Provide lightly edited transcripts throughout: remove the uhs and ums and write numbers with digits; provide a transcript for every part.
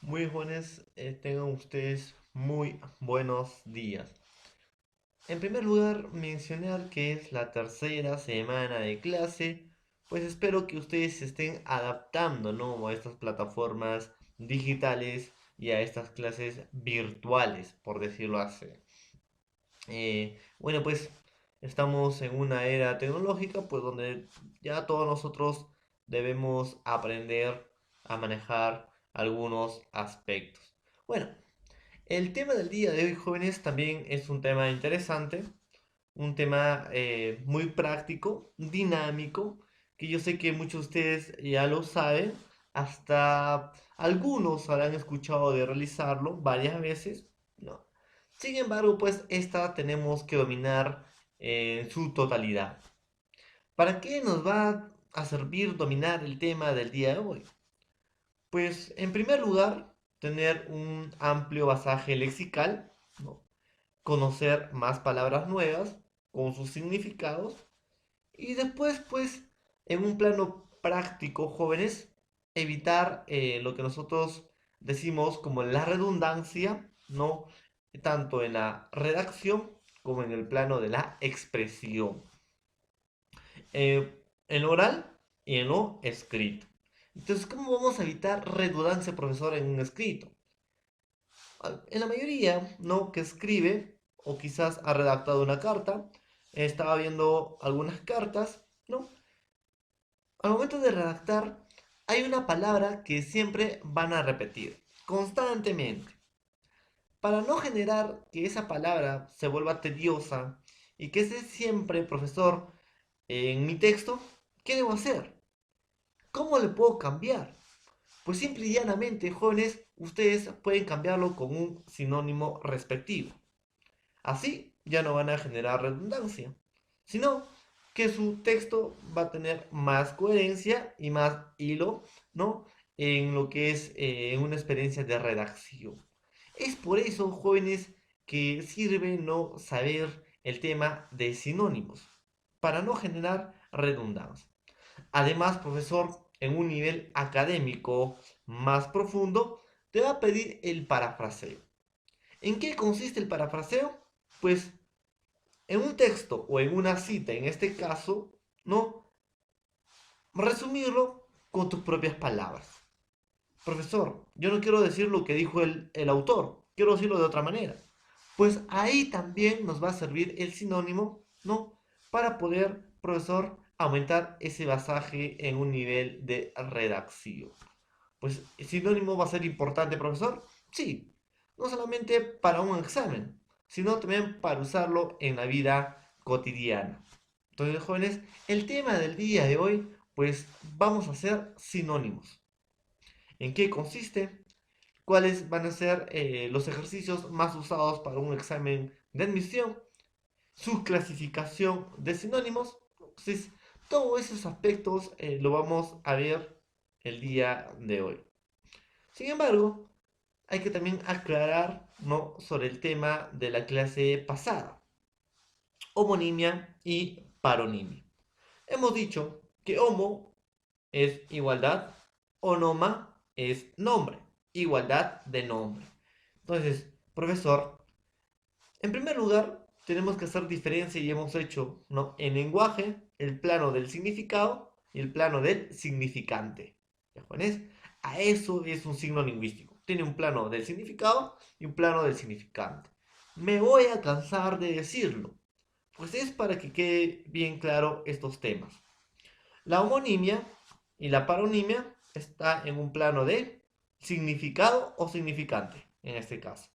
Muy buenos, tengan ustedes muy buenos días. En primer lugar, mencionar que es la tercera semana de clase, pues espero que ustedes se estén adaptando, ¿no?, a estas plataformas digitales y a estas clases virtuales, por decirlo así. Pues estamos en una era tecnológica, pues donde ya todos nosotros debemos aprender a manejar algunos aspectos. Bueno, el tema del día de hoy, jóvenes, también es un tema interesante, un tema muy práctico, dinámico, que yo sé que muchos de ustedes ya lo saben, hasta algunos habrán escuchado de realizarlo varias veces, ¿no? Sin embargo, pues esta tenemos que dominar en su totalidad. ¿Para qué nos va a servir dominar el tema del día de hoy? Pues en primer lugar, tener un amplio basaje lexical, ¿no? Conocer más palabras nuevas con sus significados y después, pues, en un plano práctico, jóvenes, evitar lo que nosotros decimos como la redundancia, ¿no? Tanto en la redacción como en el plano de la expresión. En lo oral y en lo escrito. Entonces, ¿cómo vamos a evitar redundancia, profesor, en un escrito? En la mayoría, ¿no?, que escribe o quizás ha redactado una carta, estaba viendo algunas cartas, ¿no? Al momento de redactar, hay una palabra que siempre van a repetir constantemente. Para no generar que esa palabra se vuelva tediosa y que esté siempre, profesor, en mi texto, ¿qué debo hacer? ¿Cómo le puedo cambiar? Pues simple y llanamente, jóvenes, ustedes pueden cambiarlo con un sinónimo respectivo. Así ya no van a generar redundancia, sino que su texto va a tener más coherencia y más hilo, ¿no?, en lo que es una experiencia de redacción. Es por eso, jóvenes, que sirve no saber el tema de sinónimos, para no generar redundancia. Además, profesor, en un nivel académico más profundo, te va a pedir el parafraseo. ¿En qué consiste el parafraseo? Pues en un texto o en una cita, en este caso, ¿no?, resumirlo con tus propias palabras. Profesor, yo no quiero decir lo que dijo el autor, quiero decirlo de otra manera. Pues ahí también nos va a servir el sinónimo, ¿no?, para poder, profesor, aumentar ese basaje en un nivel de redacción. Pues el sinónimo va a ser importante, profesor. Sí, no solamente para un examen, sino también para usarlo en la vida cotidiana. Entonces, jóvenes, el tema del día de hoy, pues vamos a hacer sinónimos. ¿En qué consiste? ¿Cuáles van a ser los ejercicios más usados para un examen de admisión? Su clasificación de sinónimos. Entonces, todos esos aspectos lo vamos a ver el día de hoy. Sin embargo, hay que también aclarar, ¿no?, sobre el tema de la clase pasada, homonimia y paronimia. Hemos dicho que homo es igualdad, onoma es nombre, igualdad de nombre. Entonces, profesor, en primer lugar, tenemos que hacer diferencia y hemos hecho, ¿no?, en lenguaje el plano del significado y el plano del significante. ¿Ya, jóvenes? A eso es un signo lingüístico. Tiene un plano del significado y un plano del significante. Me voy a cansar de decirlo, pues es para que quede bien claro estos temas. La homonimia y la paronimia está en un plano de significado o significante, en este caso.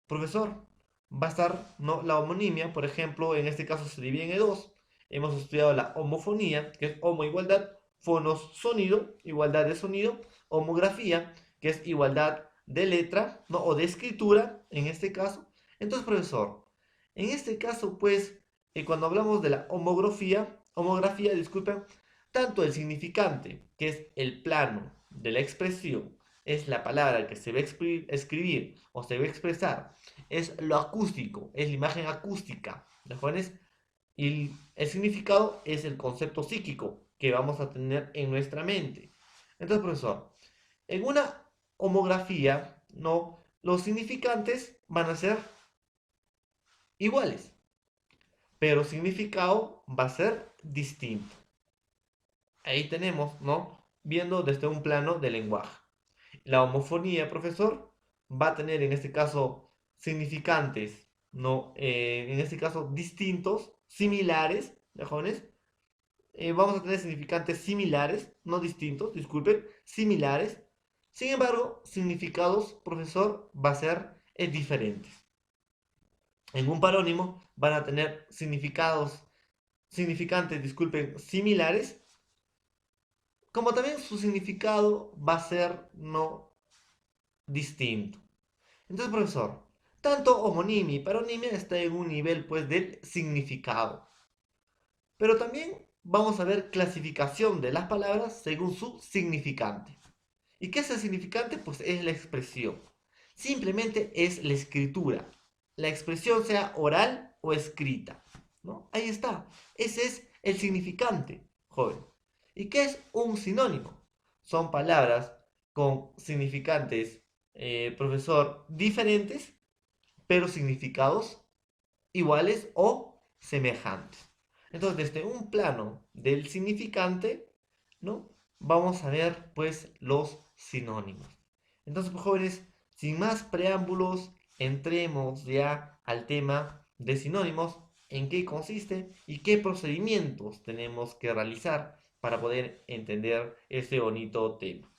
Profesor, va a estar, ¿no?, la homonimia, por ejemplo, en este caso se divide en dos. Hemos estudiado la homofonía, que es homo igualdad, fonos sonido, igualdad de sonido, homografía, que es igualdad de letra, ¿no?, o de escritura, en este caso. Entonces, profesor, en este caso, pues, cuando hablamos de la homografía, disculpen, tanto el significante, que es el plano de la expresión, es la palabra que se va a escribir o se va a expresar, es lo acústico, es la imagen acústica, ¿de jóvenes? Y el significado es el concepto psíquico que vamos a tener en nuestra mente. Entonces, profesor, en una homografía, ¿no? Los significantes van a ser iguales, pero significado va a ser distinto. Ahí tenemos, ¿no? Viendo desde un plano de lenguaje. La homofonía, profesor, va a tener en este caso significantes, ¿no? En este caso distintos, similares, ¿de jóvenes? Vamos a tener significantes similares, no distintos, disculpen, similares. Sin embargo, significados, profesor, va a ser diferentes. En un parónimo van a tener significantes, disculpen, similares, como también su significado va a ser no distinto. Entonces, profesor, tanto homonimia y paronimia está en un nivel pues del significado. Pero también vamos a ver clasificación de las palabras según su significante. ¿Y qué es el significante? Pues es la expresión. Simplemente es la escritura. La expresión sea oral o escrita, ¿no? Ahí está. Ese es el significante, joven. ¿Y qué es un sinónimo? Son palabras con significantes, profesor, diferentes, pero significados iguales o semejantes. Entonces, desde un plano del significante, ¿no? Vamos a ver, pues, los sinónimos. Entonces, pues, jóvenes, sin más preámbulos, entremos ya al tema de sinónimos, en qué consiste y qué procedimientos tenemos que realizar para poder entender este bonito tema.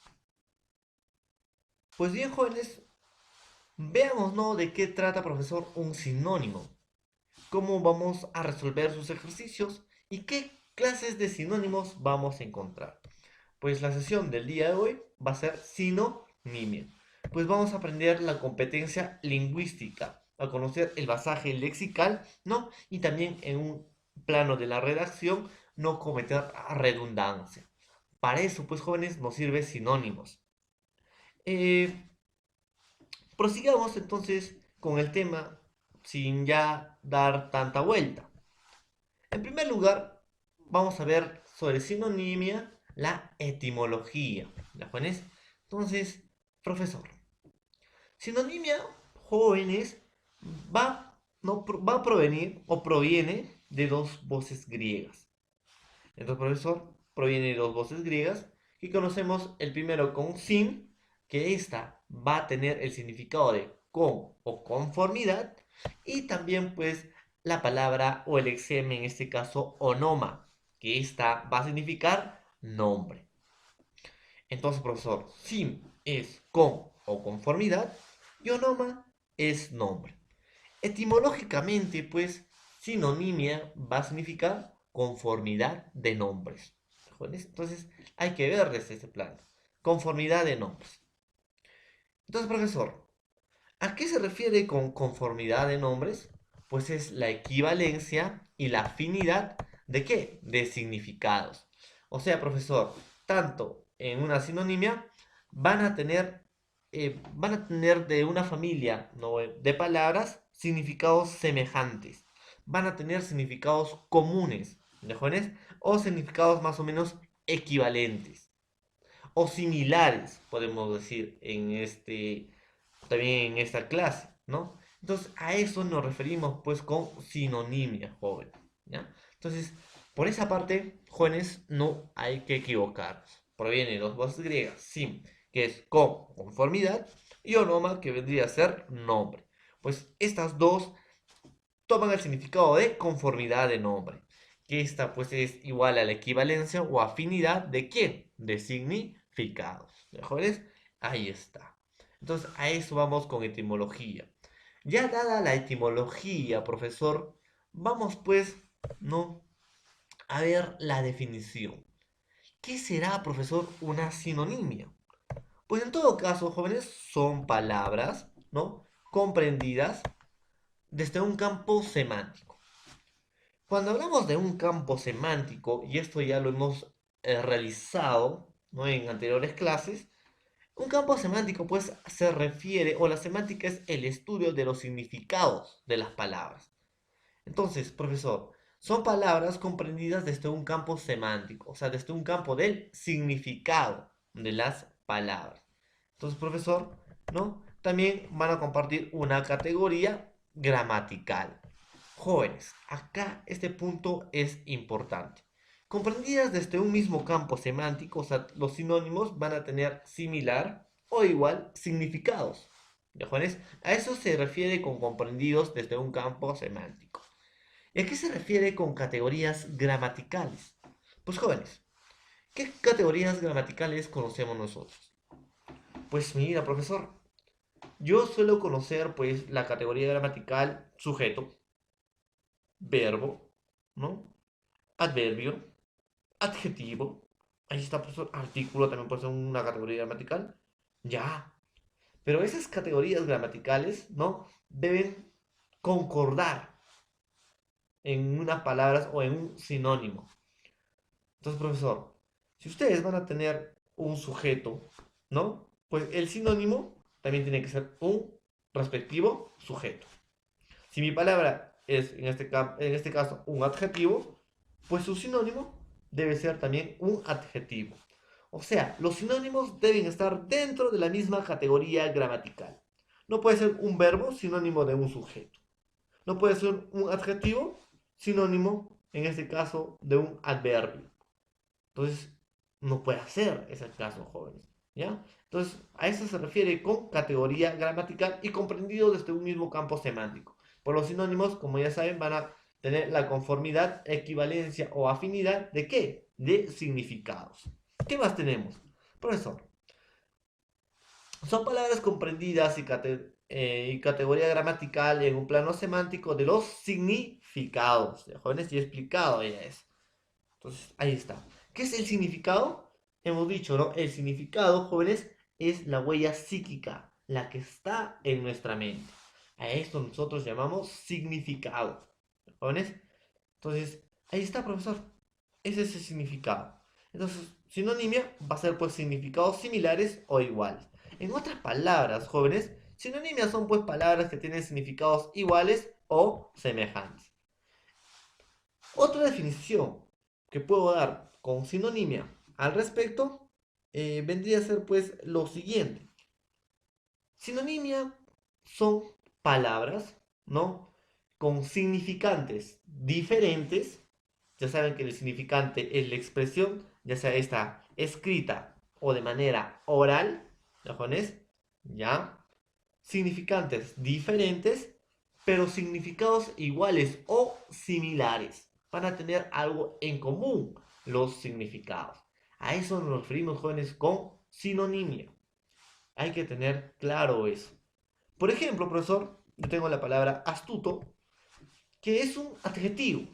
Pues bien, jóvenes, veamos, ¿no? De qué trata, profesor, un sinónimo. Cómo vamos a resolver sus ejercicios y qué clases de sinónimos vamos a encontrar. Pues la sesión del día de hoy va a ser sinonimia. Pues vamos a aprender la competencia lingüística, a conocer el basaje lexical, ¿no? Y también en un plano de la redacción, no cometer redundancia. Para eso, pues jóvenes, nos sirve sinónimos. Eh, Prosigamos entonces con el tema sin ya dar tanta vuelta. En primer lugar, vamos a ver sobre sinonimia la etimología. ¿La pones? Entonces, profesor, sinonimia, jóvenes, no, va a provenir o proviene de dos voces griegas. Entonces, profesor, proviene de dos voces griegas que conocemos el primero con sin, que esta va a tener el significado de con o conformidad, y también pues la palabra o el exeme, en este caso onoma, que esta va a significar nombre. Entonces, profesor, sin es con o conformidad y onoma es nombre. Etimológicamente, pues, sinonimia va a significar conformidad de nombres. Entonces, hay que ver desde este plano. Conformidad de nombres. Entonces, profesor, ¿a qué se refiere con conformidad de nombres? Pues es la equivalencia y la afinidad de qué? De significados. O sea, profesor, tanto en una sinonimia van a tener de una familia, ¿no? De palabras significados semejantes. Van a tener significados comunes, ¿de jóvenes? O significados más o menos equivalentes o similares, podemos decir, también en esta clase, ¿no? Entonces, a eso nos referimos pues con sinonimia, joven, ¿ya? Entonces, por esa parte, jóvenes, no hay que equivocarnos. Proviene de dos voces griegas, sim, que es con, conformidad, y onoma, que vendría a ser nombre. Pues estas dos toman el significado de conformidad de nombre, que esta pues es igual a la equivalencia o afinidad de ¿quién? De significados. ¿Mejores? Ahí está. Entonces a eso vamos con etimología. Ya dada la etimología, profesor, vamos pues, ¿no? A ver la definición. ¿Qué será, profesor, una sinonimia? Pues en todo caso, jóvenes, son palabras, ¿no? Comprendidas desde un campo semántico. Cuando hablamos de un campo semántico, y esto ya lo hemos realizado, ¿no? En anteriores clases, un campo semántico pues se refiere, o la semántica es el estudio de los significados de las palabras. Entonces, profesor, son palabras comprendidas desde un campo semántico, o sea, desde un campo del significado de las palabras. Entonces, profesor, ¿no? También van a compartir una categoría gramatical. Jóvenes, acá este punto es importante. Comprendidas desde un mismo campo semántico, o sea, los sinónimos van a tener similar o igual significados. ¿Ya, jóvenes? A eso se refiere con comprendidos desde un campo semántico. ¿Y a qué se refiere con categorías gramaticales? Pues jóvenes, ¿qué categorías gramaticales conocemos nosotros? Pues mira, profesor, yo suelo conocer pues la categoría gramatical sujeto, verbo, ¿no? Adverbio, adjetivo. Ahí está, profesor. Artículo también puede ser una categoría gramatical. Ya. Pero esas categorías gramaticales, ¿no? Deben concordar en unas palabras o en un sinónimo. Entonces, profesor, si ustedes van a tener un sujeto, ¿no? Pues el sinónimo también tiene que ser un respectivo sujeto. Si mi palabra es en este caso un adjetivo, pues su sinónimo debe ser también un adjetivo. O sea, los sinónimos deben estar dentro de la misma categoría gramatical. No puede ser un verbo sinónimo de un sujeto. No puede ser un adjetivo sinónimo, en este caso, de un adverbio. Entonces, no puede ser ese caso, jóvenes. ¿Ya? Entonces, a eso se refiere con categoría gramatical y comprendido desde un mismo campo semántico. Por los sinónimos, como ya saben, van a tener la conformidad, equivalencia o afinidad de qué? De significados. ¿Qué más tenemos? Profesor, son palabras comprendidas y categoría gramatical en un plano semántico de los significados. ¿Ya, jóvenes? Y explicado ya es. Entonces, ahí está. ¿Qué es el significado? Hemos dicho, ¿no? El significado, jóvenes, es la huella psíquica, la que está en nuestra mente. A esto nosotros llamamos significado. ¿Jóvenes? Entonces, ahí está, profesor. Ese es el significado. Entonces, sinonimia va a ser pues significados similares o iguales. En otras palabras, jóvenes, sinonimias son pues palabras que tienen significados iguales o semejantes. Otra definición que puedo dar con sinonimia al respecto vendría a ser pues lo siguiente. Sinonimia son palabras, ¿no? Con significantes diferentes. Ya saben que el significante es la expresión, ya sea esta escrita o de manera oral, ¿ya, jóvenes? ¿Ya? Significantes diferentes, pero significados iguales o similares. Van a tener algo en común los significados. A eso nos referimos, jóvenes, con sinonimia. Hay que tener claro eso. Por ejemplo, profesor, yo tengo la palabra astuto, que es un adjetivo.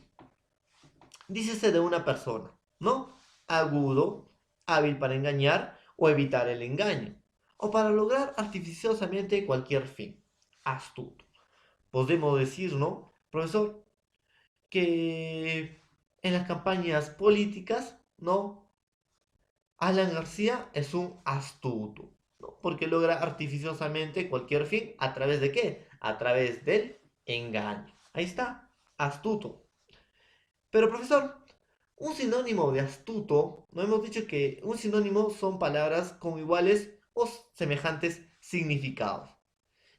Dícese de una persona, ¿no? Agudo, hábil para engañar o evitar el engaño, o para lograr artificiosamente cualquier fin. Astuto. Podemos decir, ¿no, profesor? Que en las campañas políticas, ¿no? Alan García es un astuto, ¿no? Porque logra artificiosamente cualquier fin. ¿A través de qué? A través del engaño. Ahí está, astuto. Pero profesor, un sinónimo de astuto, no hemos dicho que un sinónimo son palabras con iguales o semejantes significados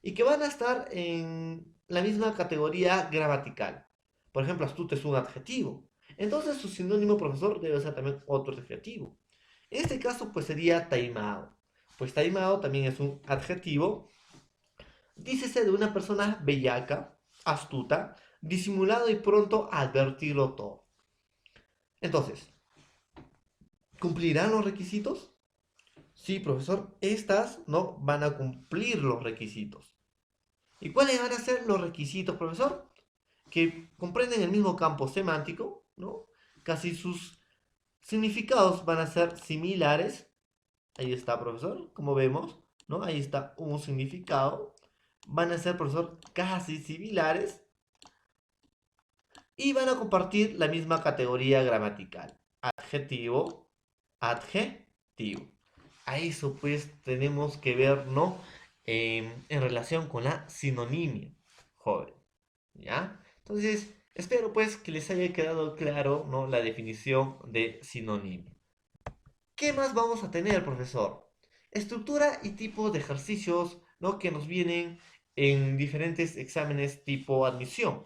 y que van a estar en la misma categoría gramatical. Por ejemplo, astuto es un adjetivo. Entonces su sinónimo, profesor, debe ser también otro adjetivo. En este caso, pues sería taimado. Pues taimado también es un adjetivo. Dícese de una persona bellaca, astuta, disimulado y pronto a advertirlo todo. Entonces, ¿cumplirán los requisitos? Sí, profesor, estas no van a cumplir los requisitos. ¿Y cuáles van a ser los requisitos, profesor? Que comprenden el mismo campo semántico, ¿no? Casi sus significados van a ser similares. Ahí está, profesor, como vemos, ¿no? Ahí está un significado. Van a ser, profesor, casi similares y van a compartir la misma categoría gramatical. Adjetivo, adjetivo. A eso pues tenemos que ver, ¿no? En relación con la sinonimia, joven. ¿Ya? Entonces, espero pues que les haya quedado claro, ¿no? La definición de sinonimia. ¿Qué más vamos a tener, profesor? Estructura y tipos de ejercicios, ¿no? Que nos vienen en diferentes exámenes tipo admisión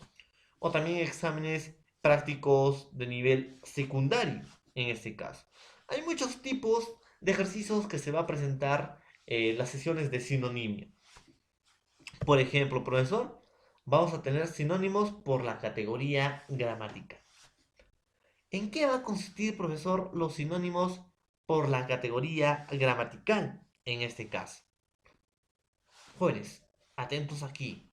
o también exámenes prácticos de nivel secundario en este caso. Hay muchos tipos de ejercicios que se va a presentar en las sesiones de sinonimia. Por ejemplo, profesor, vamos a tener sinónimos por la categoría gramática. ¿En qué va a consistir, profesor, los sinónimos por la categoría gramatical en este caso? Jóvenes, atentos aquí.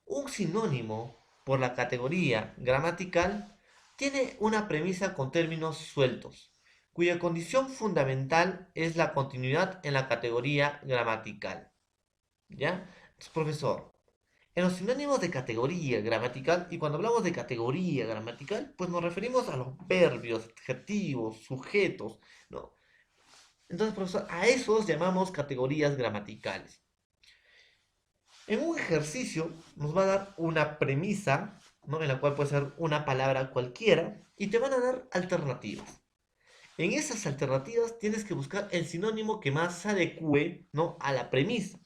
Un sinónimo por la categoría gramatical tiene una premisa con términos sueltos, cuya condición fundamental es la continuidad en la categoría gramatical. ¿Ya? Entonces, profesor, en los sinónimos de categoría gramatical, y cuando hablamos de categoría gramatical, pues nos referimos a los verbios, adjetivos, sujetos, ¿no? Entonces, profesor, a esos llamamos categorías gramaticales. En un ejercicio nos va a dar una premisa, ¿no? En la cual puede ser una palabra cualquiera, y te van a dar alternativas. En esas alternativas tienes que buscar el sinónimo que más se adecue, ¿no? A la premisa.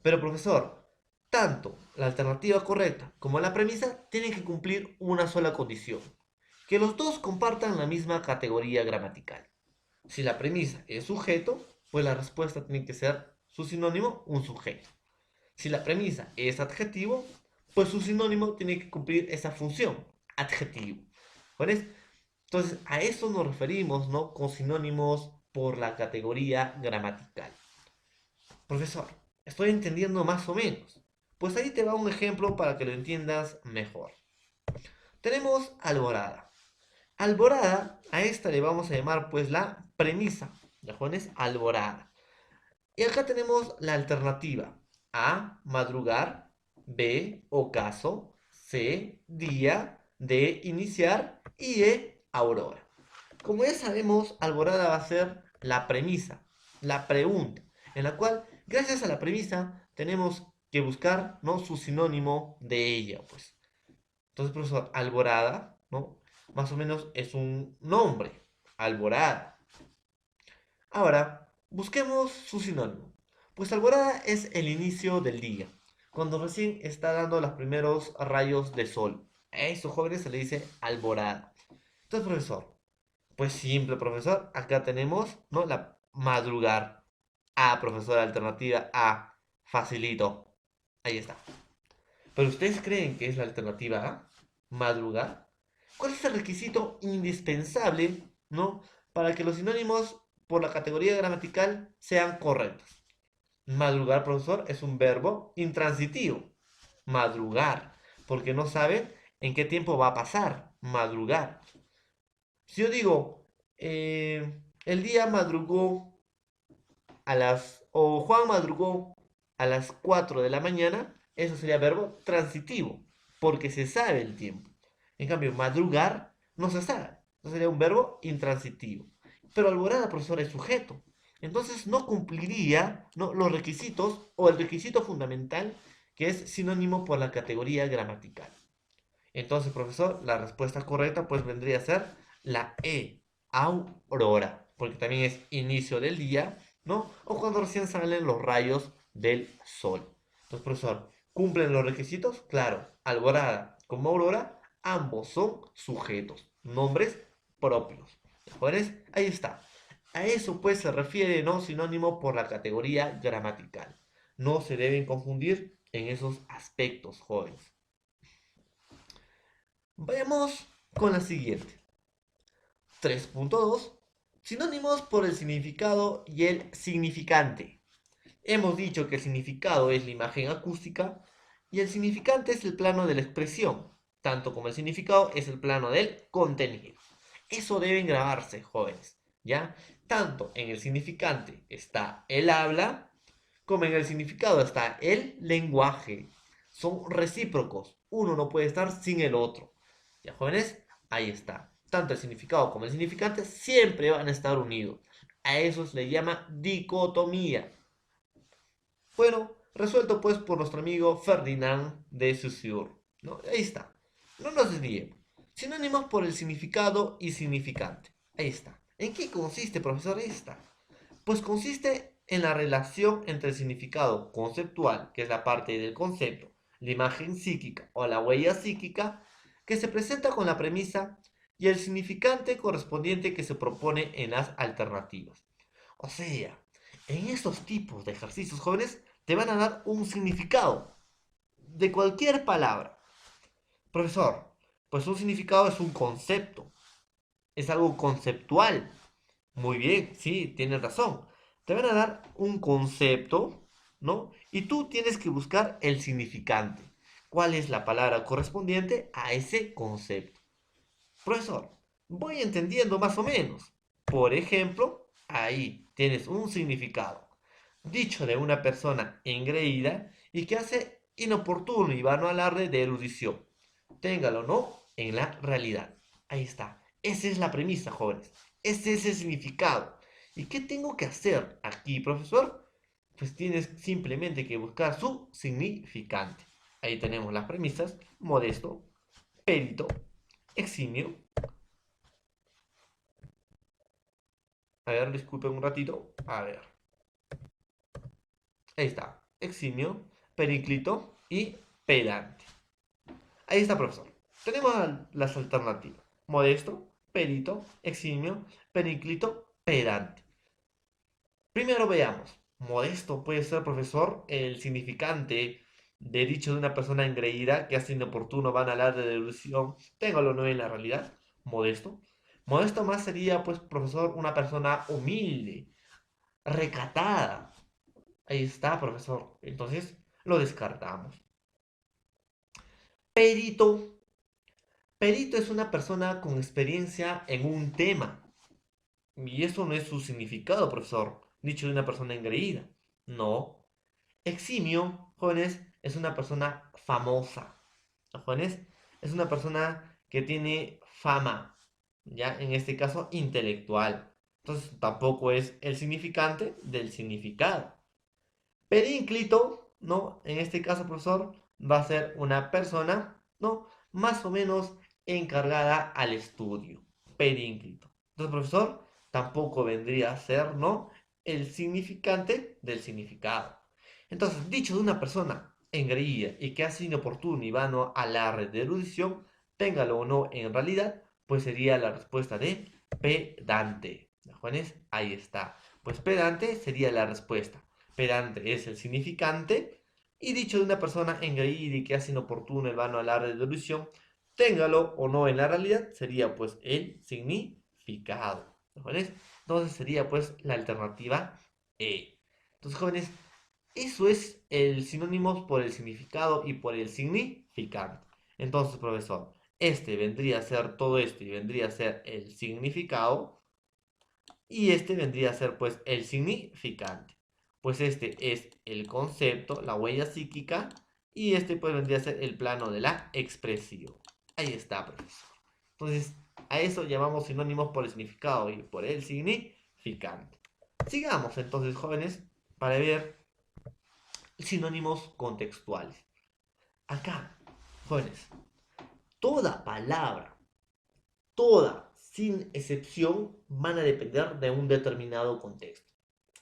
Pero profesor, tanto la alternativa correcta como la premisa tienen que cumplir una sola condición, que los dos compartan la misma categoría gramatical. Si la premisa es sujeto, pues la respuesta tiene que ser su sinónimo, un sujeto. Si la premisa es adjetivo, pues su sinónimo tiene que cumplir esa función, adjetivo. ¿Vale? Entonces, a eso nos referimos, ¿no? Con sinónimos por la categoría gramatical. Profesor, estoy entendiendo más o menos. Pues ahí te va un ejemplo para que lo entiendas mejor. Tenemos alborada. Alborada, a esta le vamos a llamar pues la premisa. ¿De jóvenes? Alborada. Y acá tenemos la alternativa. A, madrugar. B, ocaso. C, día. D, iniciar. Y E, aurora. Como ya sabemos, alborada va a ser la premisa, la pregunta, en la cual, gracias a la premisa, tenemos que buscar, ¿no? Su sinónimo de ella, pues. Entonces, profesor, alborada, ¿no? Más o menos es un nombre, alborada. Ahora, busquemos su sinónimo. Pues alborada es el inicio del día, cuando recién está dando los primeros rayos de sol. A esos jóvenes se le dice alborada. Entonces, profesor, pues simple, profesor. Acá tenemos, ¿no? La madrugar. A, profesor, alternativa A. Facilito. Ahí está. Pero ustedes creen que es la alternativa A, madrugar. ¿Cuál es el requisito indispensable, ¿no? Para que los sinónimos por la categoría gramatical sean correctos? Madrugar, profesor, es un verbo intransitivo. Madrugar. Porque no saben en qué tiempo va a pasar. Madrugar. Si yo digo, el día madrugó o Juan madrugó a las 4 de la mañana, eso sería verbo transitivo, porque se sabe el tiempo. En cambio, madrugar no se sabe, eso sería un verbo intransitivo. Pero alborada, profesor, es sujeto. Entonces no cumpliría, ¿no? Los requisitos o el requisito fundamental que es sinónimo por la categoría gramatical. Entonces, profesor, la respuesta correcta pues vendría a ser la E, aurora, porque también es inicio del día, ¿no? O cuando recién salen los rayos del sol. Entonces, profesor, ¿cumplen los requisitos? Claro, alborada como aurora, ambos son sujetos, nombres propios. ¿Jóvenes? Ahí está. A eso pues se refiere, ¿no? Sinónimo por la categoría gramatical. No se deben confundir en esos aspectos, jóvenes. Vayamos con la siguiente. 3.2. Sinónimos por el significado y el significante. Hemos dicho que el significado es la imagen acústica y el significante es el plano de la expresión, tanto como el significado es el plano del contenido. Eso deben grabarse, jóvenes, ¿ya? Tanto en el significante está el habla, como en el significado está el lenguaje. Son recíprocos. Uno no puede estar sin el otro. ¿Ya, jóvenes? Ahí está. Tanto el significado como el significante siempre van a estar unidos. A eso se le llama dicotomía. Bueno, resuelto pues por nuestro amigo Ferdinand de Saussure, ¿no? Ahí está. No nos desviemos. Sinónimos por el significado y significante. Ahí está. ¿En qué consiste, profesor, esta? Pues consiste en la relación entre el significado conceptual, que es la parte del concepto, la imagen psíquica o la huella psíquica, que se presenta con la premisa, y el significante correspondiente que se propone en las alternativas. O sea, en estos tipos de ejercicios jóvenes te van a dar un significado de cualquier palabra. Profesor, pues un significado es un concepto, es algo conceptual. Muy bien, sí, tienes razón. Te van a dar un concepto, ¿no? Y tú tienes que buscar el significante. ¿Cuál es la palabra correspondiente a ese concepto? Profesor, voy entendiendo más o menos. Por ejemplo, ahí tienes un significado. Dicho de una persona engreída y que hace inoportuno y vano alarde de erudición. Téngalo o no en la realidad. Ahí está. Esa es la premisa, jóvenes. Ese es el significado. ¿Y qué tengo que hacer aquí, profesor? Pues tienes simplemente que buscar su significante. Ahí tenemos las premisas. Modesto, perito, eximio. A ver, disculpen un ratito. A ver. Ahí está. Eximio, periclito y pedante. Ahí está, profesor. Tenemos las alternativas. Modesto, perito, eximio, periclito, pedante. Primero veamos. Modesto puede ser, profesor, el significante de dicho de una persona engreída que hace inoportuno van a hablar de delusión. Téngalo no en la realidad. Modesto. Modesto más sería, pues, profesor, una persona humilde, recatada. Ahí está, profesor. Entonces, lo descartamos. Perito. Perito es una persona con experiencia en un tema. Y eso no es su significado, profesor. Dicho de una persona engreída. No. Eximio, jóvenes, es una persona famosa. Jóvenes, es una persona que tiene fama. Ya, en este caso, intelectual. Entonces, tampoco es el significante del significado. Perínclito, ¿no? En este caso, profesor, va a ser una persona, ¿no? Más o menos encargada al estudio. Perínclito. Entonces, profesor, tampoco vendría a ser, ¿no? El significante del significado. Entonces, dicho de una persona engreída y que hace inoportuno y vano alarde de erudición, téngalo o no en realidad, pues sería la respuesta de pedante. ¿Jóvenes? Ahí está. Pues pedante sería la respuesta. Pedante es el significante, y dicho de una persona engreída y que hace inoportuno el vano alarde de ilusión, téngalo o no en la realidad, sería pues el significado. ¿Jóvenes? Entonces sería pues la alternativa E. Entonces, jóvenes, eso es el sinónimos por el significado y por el significante. Entonces, profesor, este vendría a ser todo esto y vendría a ser el significado, y este vendría a ser pues el significante. Pues este es el concepto, la huella psíquica, y este pues vendría a ser el plano de la expresión. Ahí está, profesor. Entonces, a eso llamamos sinónimos por el significado y por el significante. Sigamos entonces, jóvenes, para ver sinónimos contextuales. Acá, jóvenes, toda palabra, toda, sin excepción, van a depender de un determinado contexto.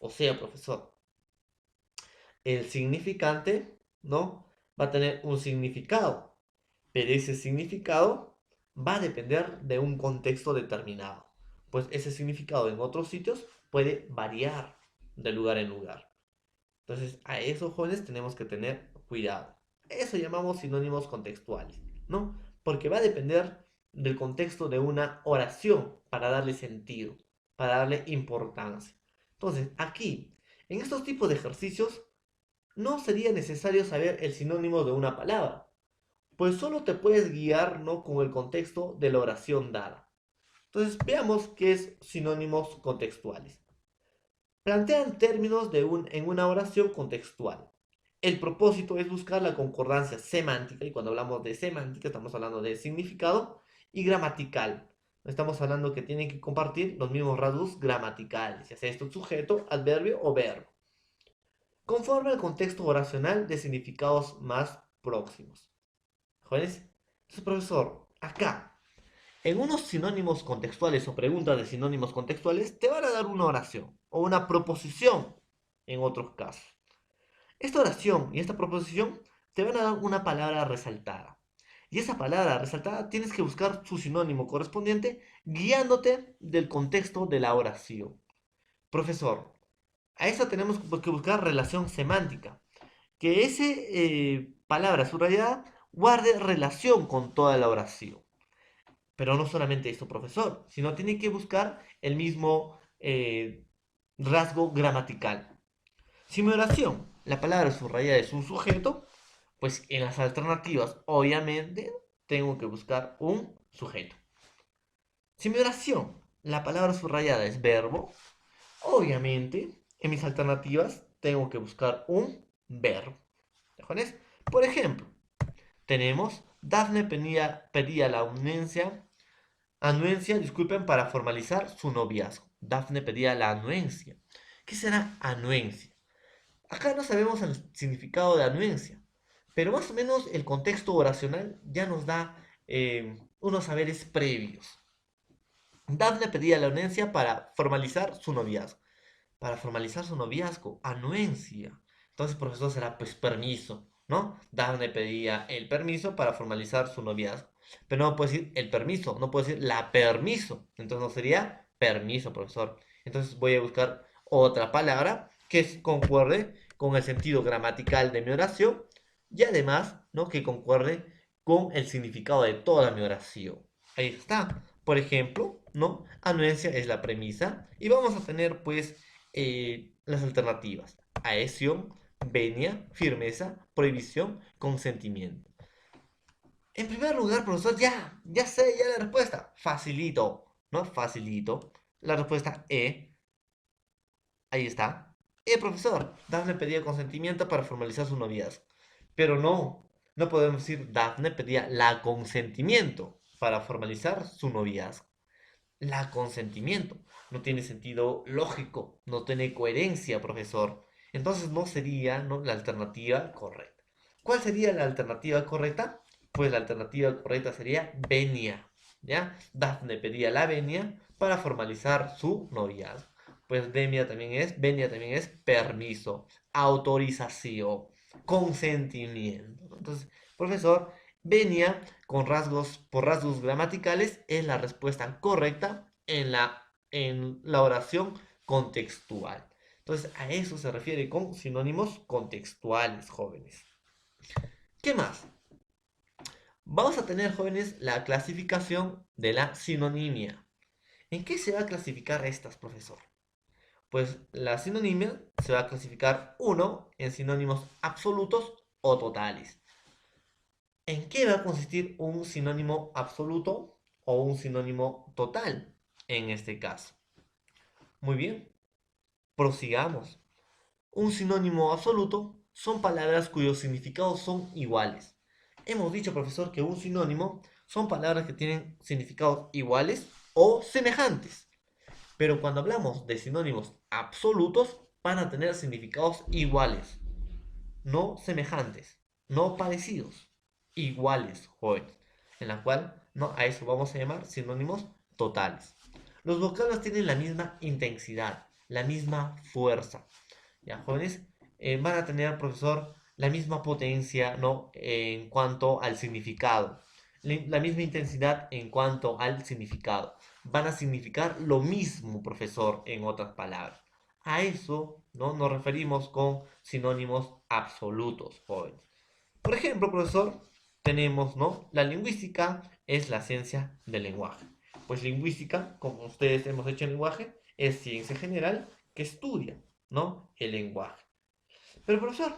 O sea, profesor, el significante, ¿no? Va a tener un significado, pero ese significado va a depender de un contexto determinado. Pues ese significado en otros sitios puede variar de lugar en lugar. Entonces, a esos jóvenes tenemos que tener cuidado. Eso llamamos sinónimos contextuales, ¿no? Porque va a depender del contexto de una oración para darle sentido, para darle importancia. Entonces, aquí, en estos tipos de ejercicios, no sería necesario saber el sinónimo de una palabra, pues solo te puedes guiar, ¿no? Con el contexto de la oración dada. Entonces, veamos qué es sinónimos contextuales. Plantean términos en una oración contextual. El propósito es buscar la concordancia semántica, y cuando hablamos de semántica estamos hablando de significado, y gramatical. Estamos hablando que tienen que compartir los mismos rasgos gramaticales, ya sea esto sujeto, adverbio o verbo, conforme al contexto oracional de significados más próximos. ¿Jóvenes? Entonces, profesor, acá, En unos sinónimos contextuales o preguntas de sinónimos contextuales te van a dar una oración o una proposición en otros casos. Esta oración y esta proposición te van a dar una palabra resaltada. Y esa palabra resaltada tienes que buscar su sinónimo correspondiente guiándote del contexto de la oración. Profesor, a eso tenemos que buscar relación semántica. Que esa palabra subrayada guarde relación con toda la oración. Pero no solamente esto, profesor, sino tiene que buscar el mismo rasgo gramatical. Si mi oración, la palabra subrayada es un sujeto, pues en las alternativas, obviamente, tengo que buscar un sujeto. Si mi oración, la palabra subrayada es verbo, obviamente, en mis alternativas, tengo que buscar un verbo. ¿De Por ejemplo, tenemos Dafne pedía la anuencia, disculpen, para formalizar su noviazgo. Dafne pedía la anuencia. ¿Qué será anuencia? Acá no sabemos el significado de anuencia, pero más o menos el contexto oracional ya nos da unos saberes previos. Dafne pedía la anuencia para formalizar su noviazgo. Para formalizar su noviazgo, anuencia. Entonces, profesor, será pues permiso, ¿no? Dafne pedía el permiso para formalizar su noviazgo. Pero no puedo decir el permiso, no puedo decir la permiso. Entonces no sería permiso, profesor. Entonces voy a buscar otra palabra que concuerde con el sentido gramatical de mi oración y además, ¿no? Que concuerde con el significado de toda mi oración. Ahí está. Por ejemplo, ¿no? Anuencia es la premisa y vamos a tener pues las alternativas. Adhesión, venia, firmeza, prohibición, consentimiento. En primer lugar, profesor, ya sé ya la respuesta. Facilito, ¿no? Facilito. La respuesta E. Ahí está. Profesor, Dafne pedía consentimiento para formalizar su noviazgo. Pero no podemos decir Dafne pedía la consentimiento para formalizar su noviazgo. La consentimiento no tiene sentido lógico, no tiene coherencia, profesor. Entonces no sería, ¿no?, la alternativa correcta. ¿Cuál sería la alternativa correcta? Pues la alternativa correcta sería venia, ¿ya? Dafne pedía la venia para formalizar su noviazgo. Pues venia también es permiso, autorización, consentimiento. Entonces, profesor, venia por rasgos gramaticales es la respuesta correcta en la oración contextual. Entonces, a eso se refiere con sinónimos contextuales, jóvenes. ¿Qué más? Vamos a tener, jóvenes, la clasificación de la sinonimia. ¿En qué se va a clasificar estas, profesor? Pues la sinonimia se va a clasificar, uno, en sinónimos absolutos o totales. ¿En qué va a consistir un sinónimo absoluto o un sinónimo total en este caso? Muy bien, prosigamos. Un sinónimo absoluto son palabras cuyos significados son iguales. Hemos dicho, profesor, que un sinónimo son palabras que tienen significados iguales o semejantes. Pero cuando hablamos de sinónimos absolutos, van a tener significados iguales, no semejantes, no parecidos, iguales, jóvenes. En la cual, ¿no?, a eso vamos a llamar sinónimos totales. Los vocablos tienen la misma intensidad, la misma fuerza. Ya, jóvenes, van a tener, profesor, la misma potencia, ¿no?, en cuanto al significado, la misma intensidad en cuanto al significado. Van a significar lo mismo, profesor, en otras palabras. A eso, ¿no?, nos referimos con sinónimos absolutos, jóvenes. Por ejemplo, profesor, tenemos, ¿no?, la lingüística es la ciencia del lenguaje. Pues lingüística, como ustedes hemos hecho en lenguaje, es ciencia general que estudia, ¿no?, el lenguaje. Pero profesor,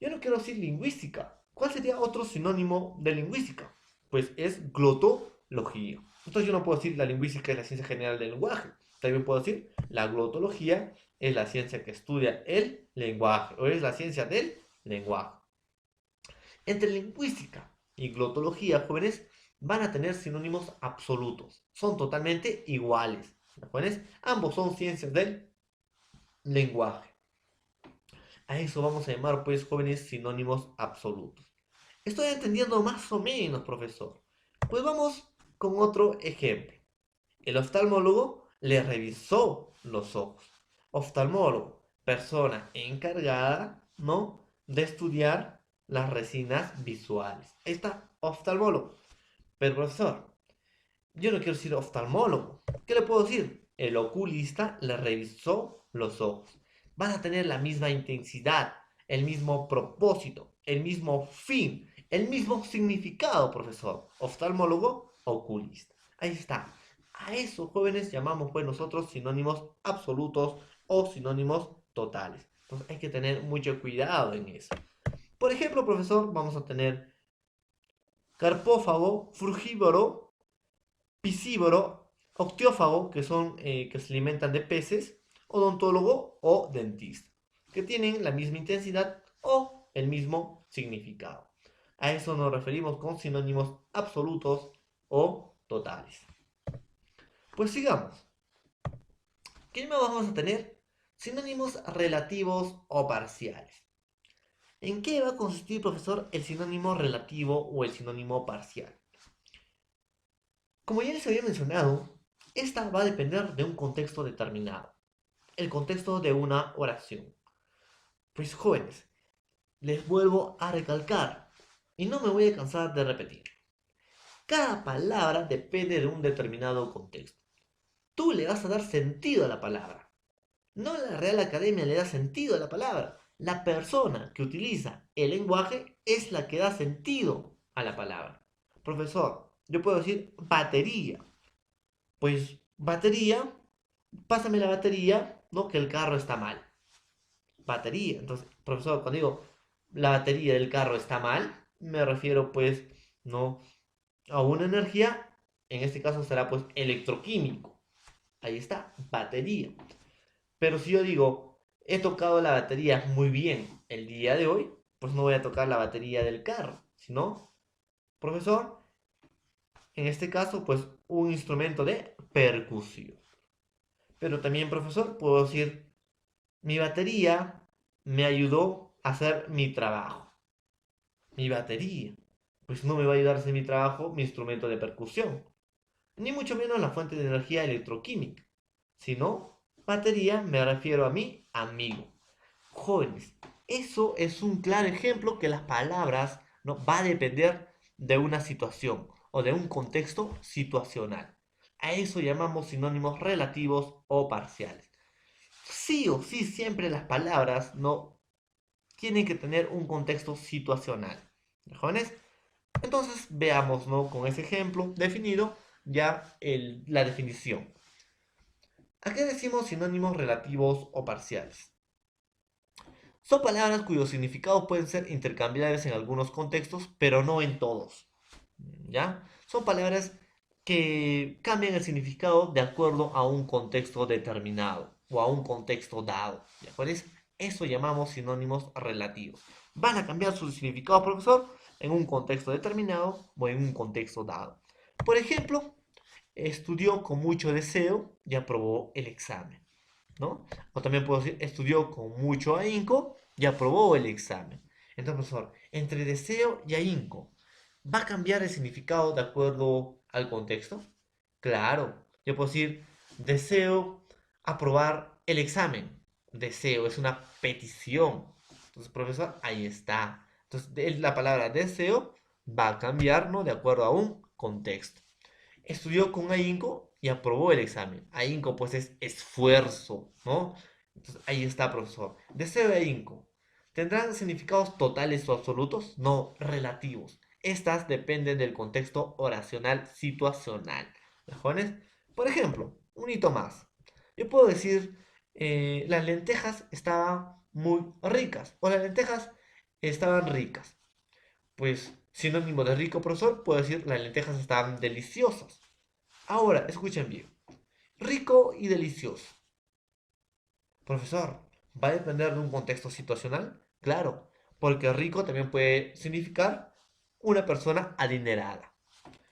yo no quiero decir lingüística. ¿Cuál sería otro sinónimo de lingüística? Pues es glotología. Entonces yo no puedo decir la lingüística es la ciencia general del lenguaje. También puedo decir la glotología es la ciencia que estudia el lenguaje o es la ciencia del lenguaje. Entre lingüística y glotología, jóvenes, van a tener sinónimos absolutos. Son totalmente iguales. Jóvenes, ambos son ciencias del lenguaje. A eso vamos a llamar, pues, jóvenes, sinónimos absolutos. Estoy entendiendo más o menos, profesor. Pues vamos con otro ejemplo. El oftalmólogo le revisó los ojos. Oftalmólogo, persona encargada, ¿no?, de estudiar las resinas visuales. Ahí está, oftalmólogo. Pero profesor, yo no quiero decir oftalmólogo. ¿Qué le puedo decir? El oculista le revisó los ojos. Van a tener la misma intensidad, el mismo propósito, el mismo fin, el mismo significado, profesor. Oftalmólogo, oculista. Ahí está. A esos jóvenes llamamos pues nosotros sinónimos absolutos o sinónimos totales. Entonces hay que tener mucho cuidado en eso. Por ejemplo, profesor, vamos a tener carpófago, frugívoro, piscívoro, octiófago, que son que se alimentan de peces, odontólogo o dentista, que tienen la misma intensidad o el mismo significado. A eso nos referimos con sinónimos absolutos o totales. Pues sigamos. ¿Qué más vamos a tener? Sinónimos relativos o parciales. ¿En qué va a consistir, profesor, el sinónimo relativo o el sinónimo parcial? Como ya les había mencionado, esta va a depender de un contexto determinado, el contexto de una oración. Pues jóvenes, les vuelvo a recalcar y no me voy a cansar de repetir. Cada palabra depende de un determinado contexto. Tú le vas a dar sentido a la palabra. No la Real Academia le da sentido a la palabra. La persona que utiliza el lenguaje es la que da sentido a la palabra. Profesor, yo puedo decir batería. Pues batería, pásame la batería, ¿no? Que el carro está mal. Batería. Entonces, profesor, cuando digo la batería del carro está mal, me refiero pues, ¿no?, a una energía, en este caso será pues electroquímico. Ahí está, batería. Pero si yo digo, he tocado la batería muy bien el día de hoy, pues no voy a tocar la batería del carro, sino, profesor, en este caso, pues un instrumento de percusión. Pero también, profesor, puedo decir, mi batería me ayudó a hacer mi trabajo. Mi batería. Pues no me va a ayudar a hacer mi trabajo mi instrumento de percusión. Ni mucho menos la fuente de energía electroquímica. Sino, batería me refiero a mi amigo. Jóvenes, eso es un claro ejemplo que las palabras no va a depender de una situación o de un contexto situacional. A eso llamamos sinónimos relativos o parciales. Sí o sí, siempre las palabras no tienen que tener un contexto situacional. ¿Jóvenes? Entonces veamos, ¿no?, con ese ejemplo definido ya la definición. ¿A qué decimos sinónimos relativos o parciales? Son palabras cuyos significados pueden ser intercambiables en algunos contextos, pero no en todos. ¿Ya? Son palabras que cambian el significado de acuerdo a un contexto determinado o a un contexto dado. ¿De acuerdo? Eso llamamos sinónimos relativos. Van a cambiar su significado, profesor, en un contexto determinado o en un contexto dado. Por ejemplo, estudió con mucho deseo y aprobó el examen, ¿no? O también puedo decir, estudió con mucho ahínco y aprobó el examen. Entonces, profesor, entre deseo y ahínco, ¿va a cambiar el significado de acuerdo al contexto? Claro, yo puedo decir, deseo aprobar el examen. Deseo es una petición. Entonces, profesor, ahí está. Entonces, la palabra deseo va a cambiar, ¿no?, de acuerdo a un contexto. Estudió con ahínco y aprobó el examen. Ahínco pues es esfuerzo, ¿no? Entonces ahí está, profesor. Deseo y ahínco. ¿Tendrán significados totales o absolutos? No, relativos. Estas dependen del contexto oracional situacional. ¿Mejones? Por ejemplo, un hito más. Yo puedo decir, las lentejas estaban muy ricas o las lentejas estaban ricas. Pues sinónimo de rico, profesor, puedo decir las lentejas estaban deliciosas. Ahora, escuchen bien. Rico y delicioso. Profesor, ¿va a depender de un contexto situacional? Claro, porque rico también puede significar una persona adinerada.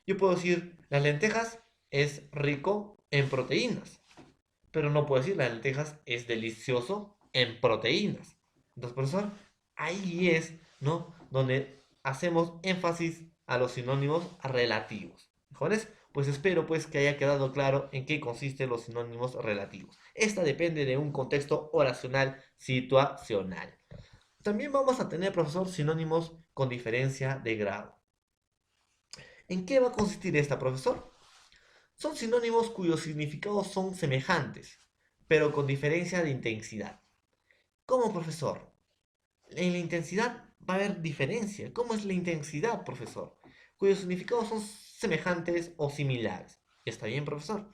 Yo puedo decir, las lentejas es rico en proteínas, pero no puedo decir las lentejas es delicioso en proteínas. Entonces, profesor, ahí es, ¿no?, donde hacemos énfasis a los sinónimos relativos. ¿Mejores? Pues espero pues que haya quedado claro en qué consisten los sinónimos relativos. Esta depende de un contexto oracional situacional. También vamos a tener, profesor, sinónimos con diferencia de grado. ¿En qué va a consistir esta, profesor? Son sinónimos cuyos significados son semejantes, pero con diferencia de intensidad. ¿Cómo, profesor? En la intensidad va a haber diferencia. ¿Cómo es la intensidad, profesor? Cuyos significados son semejantes o similares. ¿Está bien, profesor?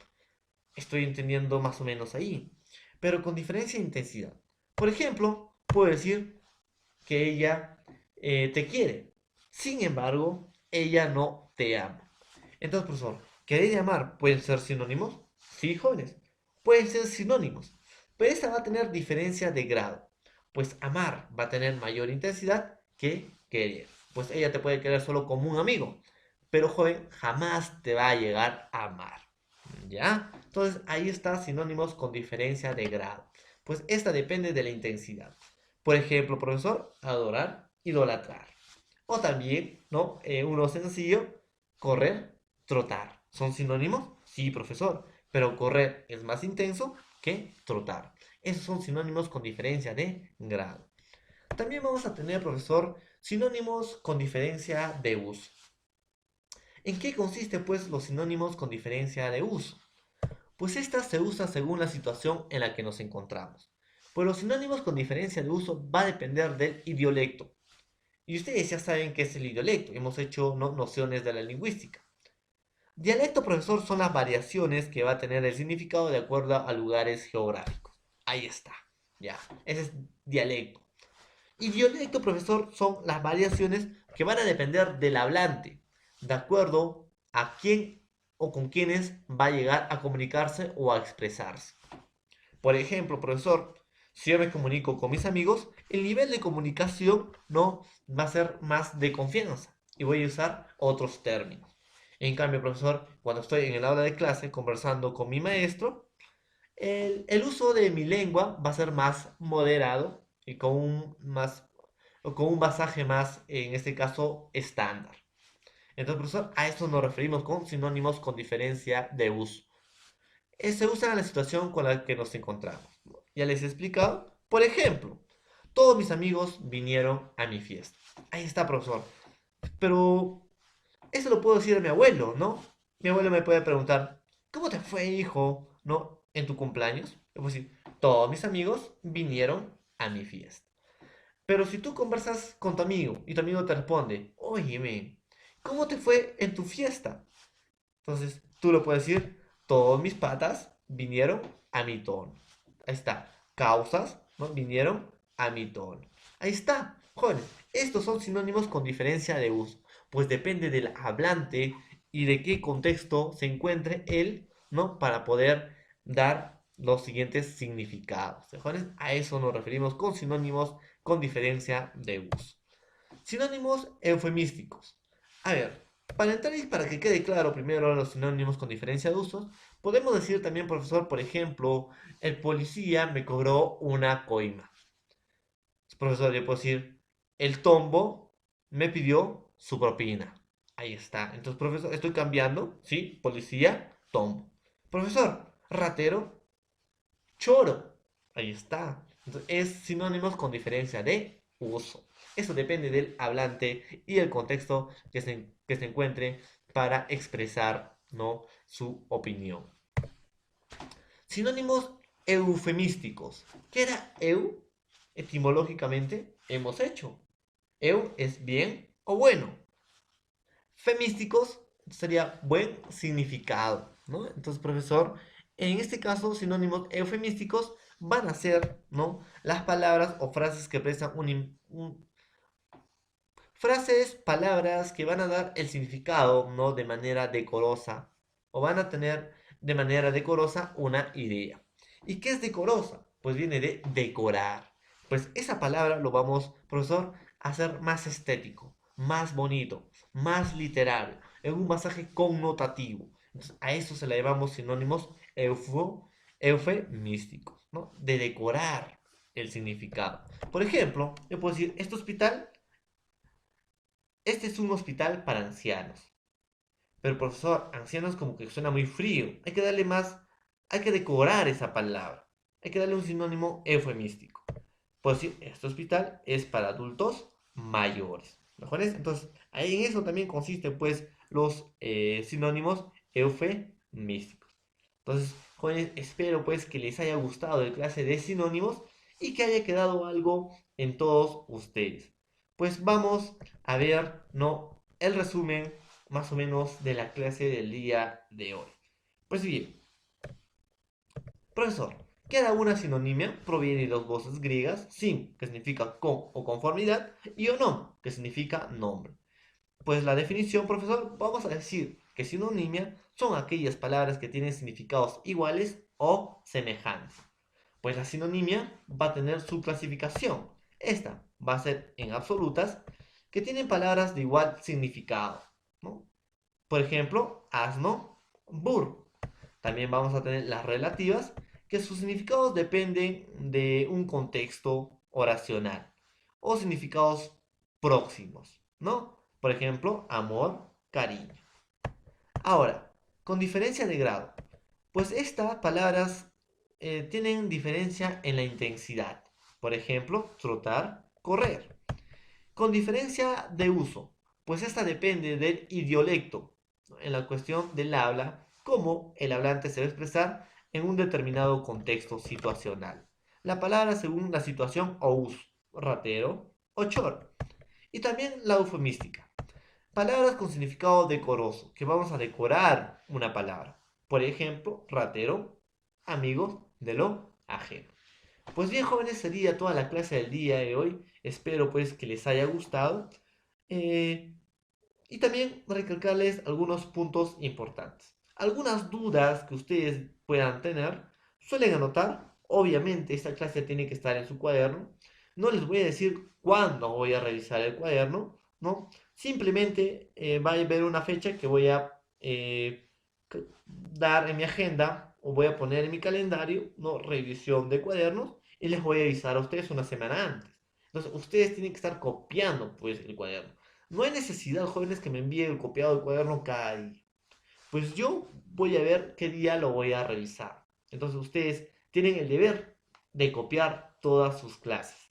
Estoy entendiendo más o menos ahí. Pero con diferencia de intensidad. Por ejemplo, puedo decir que ella te quiere. Sin embargo, ella no te ama. Entonces, profesor, ¿querer y amar pueden ser sinónimos? Sí, jóvenes, pueden ser sinónimos. Pero esta va a tener diferencia de grado. Pues amar va a tener mayor intensidad que querer. Pues ella te puede querer solo como un amigo. Pero, joven, jamás te va a llegar a amar. ¿Ya? Entonces, ahí está sinónimos con diferencia de grado. Pues esta depende de la intensidad. Por ejemplo, profesor, adorar, idolatrar. O también, ¿no? Uno sencillo, correr, trotar. ¿Son sinónimos? Sí, profesor. Pero correr es más intenso que trotar. Esos son sinónimos con diferencia de grado. También vamos a tener, profesor, sinónimos con diferencia de uso. ¿En qué consiste, pues, los sinónimos con diferencia de uso? Pues esta se usa según la situación en la que nos encontramos. Pues los sinónimos con diferencia de uso va a depender del idiolecto. Y ustedes ya saben qué es el idiolecto. Hemos hecho nociones de la lingüística. Dialecto, profesor, son las variaciones que va a tener el significado de acuerdo a lugares geográficos. Ahí está. Ya. Ese es dialecto. Y dialecto, profesor, son las variaciones que van a depender del hablante, de acuerdo a quién o con quiénes va a llegar a comunicarse o a expresarse. Por ejemplo, profesor, si yo me comunico con mis amigos, el nivel de comunicación no va a ser más de confianza y voy a usar otros términos. En cambio, profesor, cuando estoy en el aula de clase conversando con mi maestro, el uso de mi lengua va a ser más moderado y con un basaje más, en este caso, estándar. Entonces, profesor, a esto nos referimos con sinónimos con diferencia de uso. Se usa en la situación con la que nos encontramos. Ya les he explicado. Por ejemplo, todos mis amigos vinieron a mi fiesta. Ahí está, profesor. Pero eso lo puedo decir a mi abuelo, ¿no? Mi abuelo me puede preguntar, ¿cómo te fue, hijo? ¿No? ¿En tu cumpleaños? Yo puedo decir, todos mis amigos vinieron a mi fiesta. Pero si tú conversas con tu amigo y tu amigo te responde, óyeme, ¿cómo te fue en tu fiesta? Entonces tú lo puedes decir, todos mis patas vinieron a mi tono. Ahí está. Causas, ¿no? Vinieron a mi tono. Ahí está. Jóvenes, estos son sinónimos con diferencia de uso. Pues depende del hablante y de qué contexto se encuentre él, ¿no? Para poder dar los siguientes significados. Jóvenes, a eso nos referimos con sinónimos con diferencia de uso. Sinónimos eufemísticos. A ver, para entrar y para que quede claro primero los sinónimos con diferencia de usos, podemos decir también, profesor, por ejemplo, el policía me cobró una coima. Profesor, yo puedo decir, el tombo me pidió su propina. Ahí está. Entonces, profesor, estoy cambiando, ¿sí? Policía, tombo. Profesor, ratero, choro. Ahí está. Entonces, es sinónimos con diferencia de uso. Eso depende del hablante y el contexto que se encuentre para expresar, ¿no? Su opinión. Sinónimos eufemísticos. ¿Qué era eu? Etimológicamente hemos hecho. Eu es bien o bueno. Femísticos sería buen significado, ¿no? Entonces, profesor, en este caso, sinónimos eufemísticos van a ser, ¿no? Las palabras o frases que prestan frases, palabras que van a dar el significado, ¿no? De manera decorosa o van a tener de manera decorosa una idea. ¿Y qué es decorosa? Pues viene de decorar. Pues esa palabra lo vamos, profesor, a hacer más estético, más bonito, más literario, en un pasaje connotativo. Entonces, a eso se le llamamos sinónimos eufemísticos, ¿no? De decorar el significado. Por ejemplo, yo puedo decir, este es un hospital para ancianos. Pero profesor, anciano es como que suena muy frío. Hay que darle más, hay que decorar esa palabra. Hay que darle un sinónimo eufemístico. Pues sí, este hospital es para adultos mayores. ¿Mejores? Entonces, ahí en eso también consiste pues los sinónimos eufemísticos. Entonces, jóvenes, espero pues que les haya gustado la clase de sinónimos y que haya quedado algo en todos ustedes. Pues vamos a ver, ¿no? El resumen más o menos de la clase del día de hoy. Pues bien, profesor, queda una sinonimia, proviene de dos voces griegas, sin, que significa con o conformidad, y onom, que significa nombre. Pues la definición, profesor, vamos a decir que sinonimia son aquellas palabras que tienen significados iguales o semejantes. Pues la sinonimia va a tener su clasificación. Esta va a ser en absolutas que tienen palabras de igual significado, ¿no? Por ejemplo, asno, burro. También vamos a tener las relativas, que sus significados dependen de un contexto oracional o significados próximos, ¿no? Por ejemplo, amor, cariño. Ahora, con diferencia de grado, pues estas palabras tienen diferencia en la intensidad. Por ejemplo, trotar, correr. Con diferencia de uso, pues esta depende del idiolecto, ¿no? En la cuestión del habla, cómo el hablante se va a expresar en un determinado contexto situacional. La palabra según la situación o uso, ratero o chor. Y también la eufemística. Palabras con significado decoroso, que vamos a decorar una palabra. Por ejemplo, ratero, amigos de lo ajeno. Pues bien, jóvenes, sería toda la clase del día de hoy. Espero pues que les haya gustado. Eh, y también recalcarles algunos puntos importantes. Algunas dudas que ustedes puedan tener, suelen anotar. Obviamente esta clase tiene que estar en su cuaderno. No les voy a decir cuándo voy a revisar el cuaderno, ¿no? Simplemente va a haber una fecha que voy a dar en mi agenda o voy a poner en mi calendario, ¿no? Revisión de cuadernos y les voy a avisar a ustedes una semana antes. Entonces, ustedes tienen que estar copiando pues el cuaderno. No hay necesidad, jóvenes, que me envíen el copiado del cuaderno cada día. Pues yo voy a ver qué día lo voy a revisar. Entonces ustedes tienen el deber de copiar todas sus clases.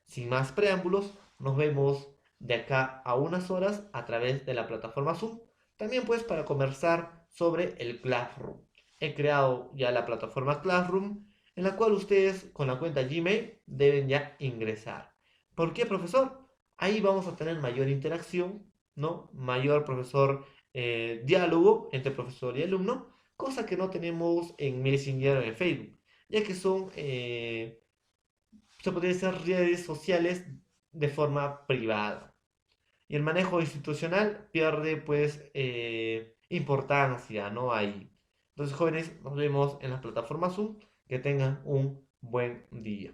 Sin más preámbulos, nos vemos de acá a unas horas a través de la plataforma Zoom. También pues para conversar sobre el Classroom. He creado ya la plataforma Classroom en la cual ustedes con la cuenta Gmail deben ya ingresar. ¿Por qué, profesor? Ahí vamos a tener mayor interacción, ¿no? Mayor profesor diálogo entre profesor y alumno, cosa que no tenemos en Messenger o en Facebook, ya que son, se podría decir, redes sociales de forma privada. Y el manejo institucional pierde, pues, importancia, ¿no? Ahí. Entonces, jóvenes, nos vemos en las plataformas Zoom. Que tengan un buen día.